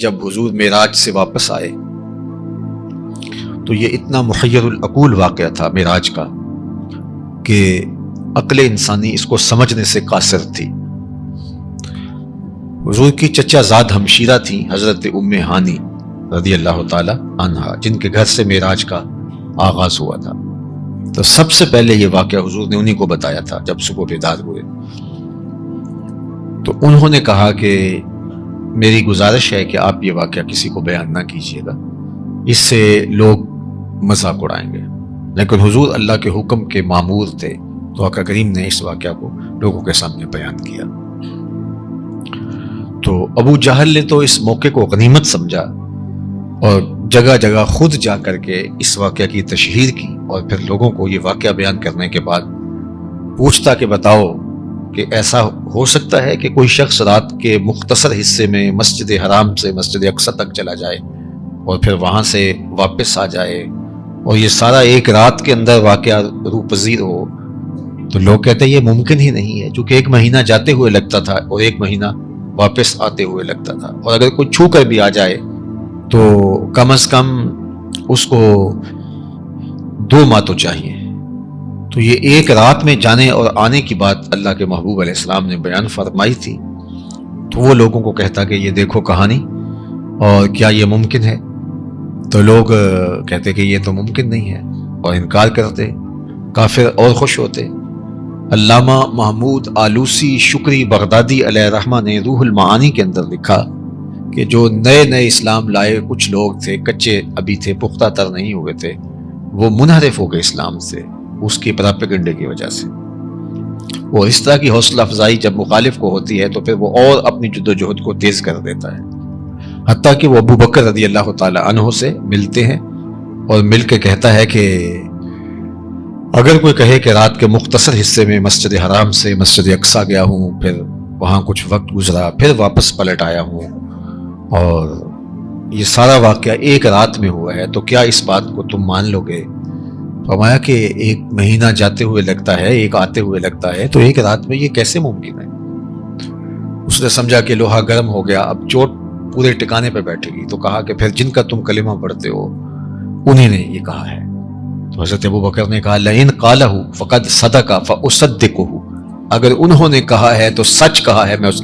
جب حضور معراج سے واپس آئے تو یہ اتنا محیر العقول واقعہ تھا معراج کا کہ عقل انسانی اس کو سمجھنے سے قاصر تھی۔ حضور کی چچا زاد ہمشیرہ تھیں حضرت ام ہانی رضی اللہ تعالی عنہا، جن کے گھر سے معراج کا آغاز ہوا تھا۔ تو سب سے پہلے یہ واقعہ حضور نے انہی کو بتایا تھا جب صبح بیدار ہوئے۔ تو انہوں نے کہا کہ میری گزارش ہے کہ آپ یہ واقعہ کسی کو بیان نہ کیجیے گا، اس سے لوگ مذاق اڑائیں گے۔ لیکن حضور اللہ کے حکم کے مامور تھے، تو آقا کریم نے اس واقعہ کو لوگوں کے سامنے بیان کیا۔ تو ابو جہل نے تو اس موقع کو غنیمت سمجھا اور جگہ جگہ خود جا کر کے اس واقعہ کی تشہیر کی، اور پھر لوگوں کو یہ واقعہ بیان کرنے کے بعد پوچھتا کہ بتاؤ کہ ایسا ہو سکتا ہے کہ کوئی شخص رات کے مختصر حصے میں مسجد حرام سے مسجد اقصی تک چلا جائے اور پھر وہاں سے واپس آ جائے، اور یہ سارا ایک رات کے اندر واقعہ روح پذیر ہو؟ تو لوگ کہتے ہیں یہ ممکن ہی نہیں ہے، چونکہ ایک مہینہ جاتے ہوئے لگتا تھا اور ایک مہینہ واپس آتے ہوئے لگتا تھا، اور اگر کوئی چھو کر بھی آ جائے تو کم از کم اس کو 2 ماہ تو چاہیے۔ تو یہ ایک رات میں جانے اور آنے کی بات اللہ کے محبوب علیہ السلام نے بیان فرمائی تھی، تو وہ لوگوں کو کہتا کہ یہ دیکھو کہانی، اور کیا یہ ممکن ہے؟ تو لوگ کہتے کہ یہ تو ممکن نہیں ہے اور انکار کرتے، کافر اور خوش ہوتے۔ علامہ محمود آلوسی شکری بغدادی علیہ الرحمہ نے روح المعانی کے اندر لکھا کہ جو نئے نئے اسلام لائے کچھ لوگ تھے، کچے ابھی تھے، پختہ تر نہیں ہوئے تھے، وہ منحرف ہو گئے اسلام سے اس کی پراپیگنڈے کی وجہ سے۔ اور اس طرح کی حوصلہ افزائی جب مخالف کو ہوتی ہے تو پھر وہ اور اپنی جد و جہد کو تیز کر دیتا ہے، حتیٰ کہ وہ ابو بکر رضی اللہ تعالی عنہ سے ملتے ہیں اور مل کے کہتا ہے کہ اگر کوئی کہے کہ رات کے مختصر حصے میں مسجد حرام سے مسجد اقصی گیا ہوں، پھر وہاں کچھ وقت گزرا، پھر واپس پلٹ آیا ہوں، اور یہ سارا واقعہ ایک رات میں ہوا ہے، تو کیا اس بات کو تم مان لو گے؟ فرمایا کہ ایک مہینہ جاتے ہوئے لگتا ہے، ایک آتے ہوئے لگتا ہے، تو ایک رات میں یہ کیسے ممکن ہے؟ اس نے سمجھا کہ لوہا گرم ہو گیا، اب چوٹ پورے ٹکانے پہ بیٹھے گی، تو کہا کہ پھر جن کا تم کلمہ پڑھتے ہو انہی نے یہ کہا ہے۔ تو حضرت ابو بکر نے کہا لئن قالہ فقد صدق فاصدقہ، اگر انہوں نے کہا ہے تو سچ کہا ہے، میں اس کی